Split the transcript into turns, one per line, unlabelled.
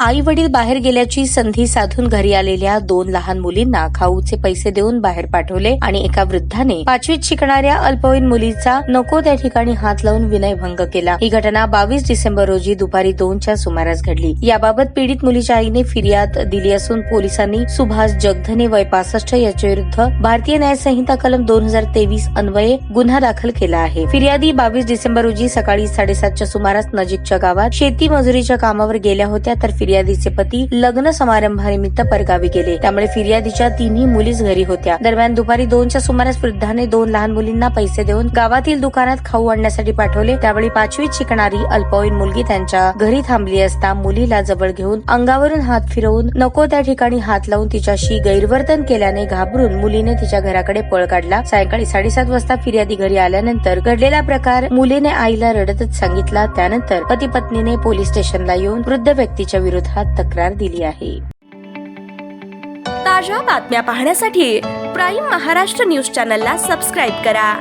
आई वडील बाहेर गेल्याची संधी साधून घरी आलेल्या 2 लहान मुलींना खाऊचे पैसे देऊन बाहेर पाठवले आणि एका वृद्धाने 5वीत शिकणाऱ्या अल्पवयीन मुलीचा नको त्या ठिकाणी हात लावून विनयभंग केला। ही घटना 22 डिसेंबर रोजी दुपारी 2च्या सुमारास घडली। याबाबत पीडित मुलीच्या आईने फिर्याद दिली असून पोलिसांनी सुभाष जगधने वय 65 याच्या विरुद्ध भारतीय न्याय संहिता कलम 2023 अन्वये गुन्हा दाखल केला आहे। फिर्यादी 22 डिसेंबर रोजी सकाळी 7:30च्या सुमारास नजीकच्या गावात शेती मजुरीच्या कामावर गेल्या होत्या, तर फिर्यादीचे पती लग्न समारंभानिमित्त परगावी गेले, त्यामुळे फिर्यादीच्या तिन्ही मुलीच घरी होत्या। दरम्यान दुपारी 2च्या सुमारास वृद्धाने 2 लहान मुलींना पैसे देऊन गावातील दुकानात खाऊ आणण्यासाठी पाठवले। त्यावेळी 5वीत शिकणारी अल्पवयीन मुलगी त्यांच्या घरी थांबली असता मुलीला जवळ घेऊन अंगावरून हात फिरवून नको त्या ठिकाणी हात लावून तिच्याशी गैरवर्तन केल्याने घाबरून मुलीने तिच्या घराकडे पळ काढला। सायंकाळी 7:30 वाजता फिर्यादी घरी आल्यानंतर घडलेला प्रकार मुलीने आईला रडतच सांगितला। त्यानंतर पती पत्नीने पोलीस स्टेशनला येऊन वृद्ध व्यक्तीच्या विरोधात तक्रार दिली आहे।
ताज्या बातम्या पाहण्यासाठी प्राईम महाराष्ट्र न्यूज चॅनलला सबस्क्राईब करा।